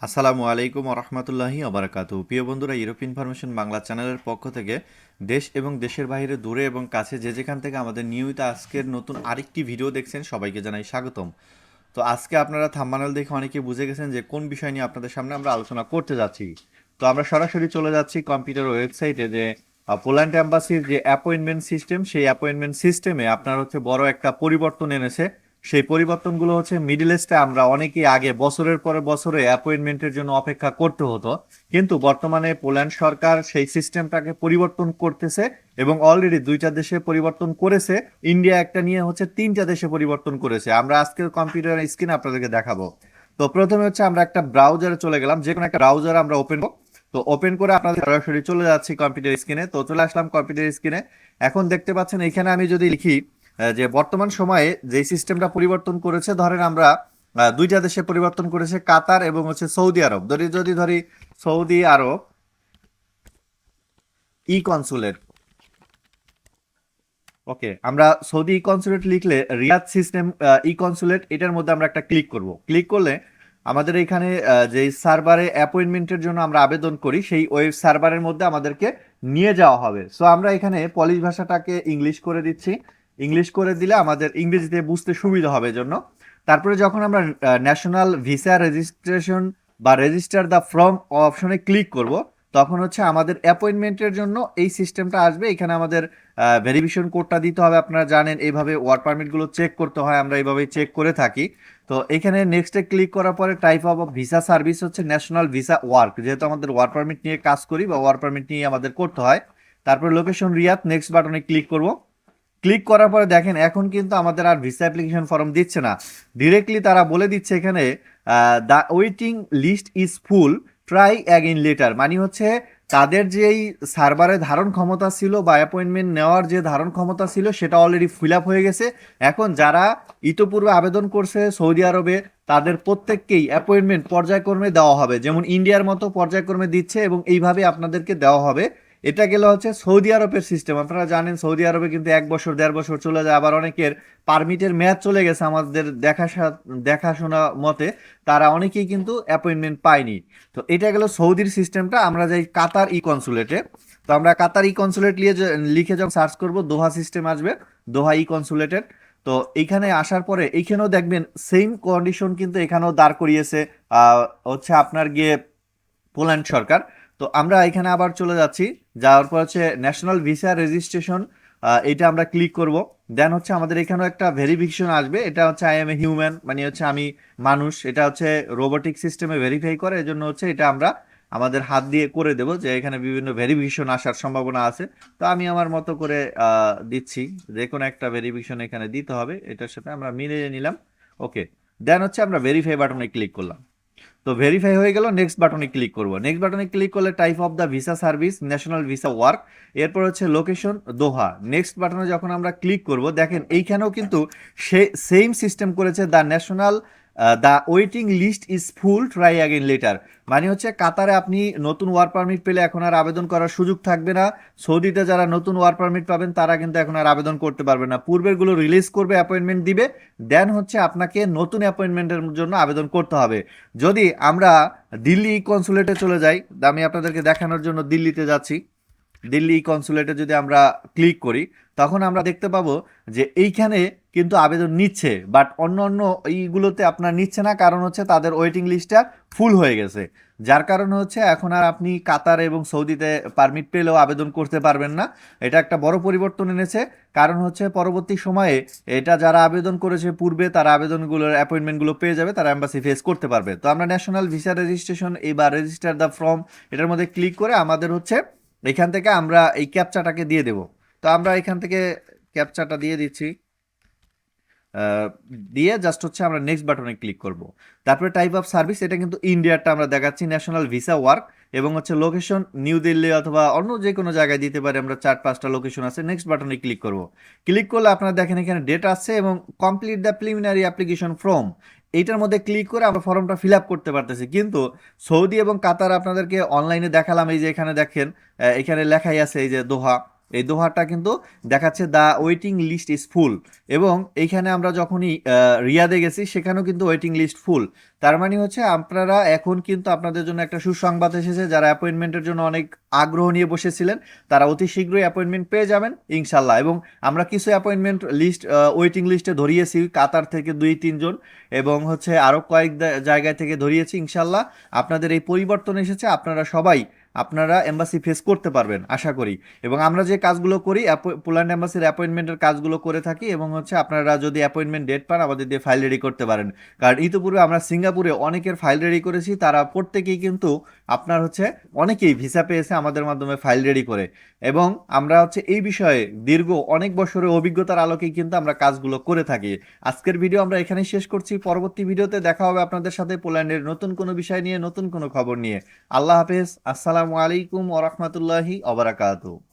আসসালামু আলাইকুম রহমতুল্লাহি আবরাকাতু। প্রিয় বন্ধুরা, ইউরোপ ইনফরমেশন বাংলা চ্যানেলের পক্ষ থেকে দেশ এবং দেশের বাইরে দূরে এবং কাছে যে যেখান থেকে আমাদের নিয়মিত আজকের নতুন আরেকটি ভিডিও দেখছেন সবাইকে জানাই স্বাগতম। তো আজকে আপনারা থাম্বনেল দেখে অনেকে বুঝে গেছেন যে কোন বিষয় নিয়ে আপনাদের সামনে আমরা আলোচনা করতে যাচ্ছি। তো আমরা সরাসরি চলে যাচ্ছি কম্পিউটার ওয়েবসাইটে যে পোল্যান্ড অ্যাম্বাসির যে অ্যাপয়েন্টমেন্ট সিস্টেম, সেই অ্যাপয়েন্টমেন্ট সিস্টেমে আপনার বড় একটা পরিবর্তন এনেছে। সেই পরিবর্তনগুলো মিডল ইস্টে আমরা অনেকেই আগে বছরের পরে বছরে অ্যাপয়েন্টমেন্টের জন্য অপেক্ষা করতে হতো, কিন্তু বর্তমানে পোল্যান্ড সরকার সেই সিস্টেমটাকে পরিবর্তন করতেছে এবং অলরেডি দুইটা দেশে পরিবর্তন করেছে। ইন্ডিয়া একটা নিয়ে তিনটা দেশে পরিবর্তন করেছে। আমরা আজকের কম্পিউটার স্ক্রিনে আপনাদেরকে দেখাবো। তো প্রথমে আমরা একটা ব্রাউজারে চলে গেলাম, যে কোনো একটা ব্রাউজার আমরা ওপেন করব। তো ওপেন করে আপনাদের সরাসরি চলে যাচ্ছি কম্পিউটার স্ক্রিনে। তো চলে আসলাম কম্পিউটার স্ক্রিনে। এখন দেখতে পাচ্ছেন এখানে আমি যদি লিখি যে বর্তমান সময়ে যে সিস্টেমটা পরিবর্তন করেছে, ধরেন আমরা দুইটা দেশে পরিবর্তন করেছে, কাতার এবং সৌদি আরব। যদি ধরি সৌদি আরব ই কনসুলেট। ওকে, আমরা সৌদি ই কনসুলেট লিখলে রিয়াদ সিস্টেম ই কনসুলেট, এটার মধ্যে আমরা একটা ক্লিক করব। ক্লিক করলে আমাদের এখানে যে সার্ভারে অ্যাপয়েন্টমেন্টের জন্য আমরা আবেদন করি, সেই ওয়েব সার্ভারের মধ্যে আমাদেরকে নিয়ে যাওয়া হবে। সো আমরা এখানে পলিশ ভাষাটাকে ইংলিশ করে দিচ্ছি। ইংলিশ করে দিলে আমাদের ইংরেজিতে বুঝতে সুবিধা হবে জন্য। তারপরে যখন আমরা ন্যাশনাল ভিসা রেজিস্ট্রেশন বা রেজিস্টার দ্য ফর্ম অপশনে ক্লিক করব, তখন আমাদের অ্যাপয়েন্টমেন্টের জন্য এই সিস্টেমটা আসবে। এখানে আমাদের ভেরিফিকেশন কোডটা দিতে হবে। আপনারা জানেন এইভাবে ওয়ার্ক পারমিটগুলো চেক করতে হয়, আমরা এইভাবেই চেক করে থাকি। তো এখানে নেক্সটে ক্লিক করার পরে type of visa service national visa work, যেহেতু আমাদের ওয়ার্ক পারমিট নিয়ে কাজ করি বা ওয়ার্ক পারমিট নিয়ে আমাদের করতে হয়। তারপরে লোকেশন রিয়াদ, নেক্সট বাটনে ক্লিক করব। ক্লিক করার পরে দেখেন এখন কিন্তু আমাদের আর ভিসা অ্যাপ্লিকেশন ফর্ম দিচ্ছে না, ডিরেক্টলি তারা বলে দিচ্ছে এখানে the waiting list is full, try again later. মানে তাদের যেই সার্ভারে ধারণ ক্ষমতা ছিল বা অ্যাপয়েন্টমেন্ট নেওয়ার যে ধারণ ক্ষমতা ছিল সেটা অলরেডি ফিল আপ হয়ে গেছে। এখন যারা ইতোপূর্বে আবেদন করছে সৌদি আরবে, তাদের প্রত্যেককেই অ্যাপয়েন্টমেন্ট পর্যায়ক্রমে দেওয়া হবে, যেমন ইন্ডিয়ার মতো পর্যায়ক্রমে দিচ্ছে এবং এইভাবে আপনাদেরকে দেওয়া হবে। এটা গেল সৌদি আরবের সিস্টেম। আপনারা জানেন সৌদি আরবে কিন্তু 1 বছর 1.5 বছর চলে যায়, আবার অনেকের পারমিটের মেয়াদ চলে গেছে। আমাদের দেখাশোনা মতে তারা অনেকেই কিন্তু অ্যাপয়েন্টমেন্ট পায়নি। তো এটা গেল সৌদির সিস্টেমটা। আমরা যাই কাতার ই কনসুলেটে। তো আমরা কাতার ই কনসুলেট লিখে যখন সার্চ করব, দোহা সিস্টেম আসবে, দোহা ই কনসুলেটের। তো এইখানে আসার পরে এইখানেও দেখবেন সেম কন্ডিশন কিন্তু এখানেও দাঁড় করিয়েছে আপনার গিয়ে পোল্যান্ড সরকার। তো আমরা এখানে আবার চলে যাচ্ছি, যাওয়ার পর ন্যাশনাল ভিসা রেজিস্ট্রেশন, এটা আমরা ক্লিক করব। দেন আমাদের এখানেও একটা ভেরিফিকেশন আসবে। এটা আই এম এ হিউম্যান, মানে আমি মানুষ। এটা রোবোটিক সিস্টেমে ভেরিফাই করে, এজন্য এটা আমরা আমাদের হাত দিয়ে করে দেব, যে এখানে বিভিন্ন ভেরিফিকেশন আসার সম্ভাবনা আছে। তো আমি আমার মতো করে দিচ্ছি, যে কোনো একটা ভেরিফিকেশন এখানে দিতে হবে, এটার সাথে আমরা মিলিয়ে নিলাম। ওকে, দেন আমরা ভেরিফাই বাটনে ক্লিক করলাম। তো ভেরিফাই হয়ে গেল, নেক্সট বাটনে ক্লিক করব। নেক্সট বাটনে ক্লিক করলে type of the visa service national visa work, এরপর লোকেশন দোহা। নেক্সট বাটনে যখন আমরা ক্লিক করব, দেখেন এইখানেও কিন্তু সে সেম সিস্টেম করেছে, the national the waiting list is full, try again later. মানে কাতারে আপনি নতুন ওয়ার্ক পারমিট পেলে এখন আর আবেদন করার সুযোগ থাকবে না। সৌদিতে যারা নতুন ওয়ার্ক পারমিট পাবেন তারা কিন্তু এখন আর আবেদন করতে পারবে না। পূর্বেরগুলো রিলিজ করবে, অ্যাপয়েন্টমেন্ট দিবে, দেন আপনাকে নতুন অ্যাপয়েন্টমেন্টের জন্য আবেদন করতে হবে। যদি আমরা দিল্লি কনসুলেটে চলে যাই, আমি আপনাদেরকে দেখানোর জন্য দিল্লিতে যাচ্ছি। দিল্লি কনসুলেটে যদি আমরা ক্লিক করি, তখন আমরা দেখতে পাবো যে এইখানে কিন্তু আবেদন নিচ্ছে, বাট অন্য অন্য এইগুলোতে আপনার নিচ্ছে না, কারণ তাদের ওয়েটিং লিস্টটা ফুল হয়ে গেছে। যার কারণে এখন আর আপনি কাতার এবং সৌদিতে পারমিট পেলেও আবেদন করতে পারবেন না। এটা একটা বড় পরিবর্তন এনেছে, কারণ পরবর্তী সময়ে এটা যারা আবেদন করেছে পূর্বে, তারা আবেদনগুলোর অ্যাপয়েন্টমেন্টগুলো পেয়ে যাবে, তারা এম্বাসি ফেস করতে পারবে। তো আমরা ন্যাশনাল ভিসা রেজিস্ট্রেশন বা রেজিস্টার দ্য ফর্ম, এটার মধ্যে ক্লিক করে আমাদের এখান থেকে আমরা এই ক্যাপচাটাকে দিয়ে দেব। তো আমরা এখান থেকে ক্যাপচাটা দিয়ে দিচ্ছি, দিয়ে জাস্ট আমরা নেক্সট বাটনে ক্লিক করব। তারপরে টাইপ অফ সার্ভিস, এটা কিন্তু ইন্ডিয়ারটা আমরা দেখাচ্ছি, ন্যাশনাল ভিসা ওয়ার্ক, এবং লোকেশন নিউ দিল্লি অথবা অন্য যে কোনো জায়গায় দিতে পারি আমরা। 4-5টা লোকেশন আছে। নেক্সট বাটনে ক্লিক করব। ক্লিক করলে আপনারা দেখেন এখানে ডেট আসছে এবং complete the preliminary application form, এইটার মধ্যে ক্লিক করে আমরা ফর্মটা ফিল আপ করতে পারতেছি। কিন্তু সৌদি এবং কাতার আপনাদেরকে অনলাইনে দেখালাম, এই যে এখানে দেখেন এখানে লেখাই আছে এই যে দোহা। এই দোহাটা কিন্তু দেখাচ্ছে the waiting list is full, এবং এইখানে আমরা যখনই রিয়াদে গেছি সেখানেও কিন্তু ওয়েটিং লিস্ট ফুল। তার মানে হচ্ছে আপনারা এখন কিন্তু আপনাদের জন্য একটা সুসংবাদ এসেছে, যারা অ্যাপয়েন্টমেন্টের জন্য অনেক আগ্রহ নিয়ে বসেছিলেন তারা অতি শীঘ্রই অ্যাপয়েন্টমেন্ট পেয়ে যাবেন ইনশাল্লাহ। এবং আমরা কিছু অ্যাপয়েন্টমেন্ট লিস্ট ওয়েটিং লিস্টে ধরিয়েছি কাতার থেকে 2-3 জন, এবং হচ্ছে আরও কয়েক জায়গায় থেকে ধরিয়েছি ইনশাল্লাহ। আপনাদের এই পরিবর্তন এসেছে, আপনারা সবাই আপনারা এম্বাসি ফেস করতে পারবেন আশা করি। এবং আমরা যে কাজগুলো করি পোল্যান্ড এম্বাসির অ্যাপয়েন্টমেন্টের কাজগুলো করে থাকি, এবং হচ্ছে আপনারা যদি অ্যাপয়েন্টমেন্ট ডেট পান আমাদের দিয়ে ফাইল রেডি করতে পারেন। কারণ ইতিপূর্বে আমরা সিঙ্গাপুরে অনেকের ফাইল রেডি করেছি, তারা প্রত্যেকেই কিন্তু আপনার হচ্ছে অনেকেই ভিসা পেয়েছে আমাদের মাধ্যমে ফাইল রেডি করে। এবং আমরা হচ্ছে এই বিষয়ে দীর্ঘ অনেক বছরের অভিজ্ঞতার আলোকেই কিন্তু আমরা কাজগুলো করে থাকি। আজকের ভিডিও আমরা এখানেই শেষ করছি, পরবর্তী ভিডিওতে দেখা হবে আপনাদের সাথে পোল্যান্ডের নতুন কোনো বিষয় নিয়ে, নতুন কোনো খবর নিয়ে। আল্লাহ হাফেজ, আসসালামু আলাইকুম ওয়া রাহমাতুল্লাহি ওয়া বারাকাতুহু।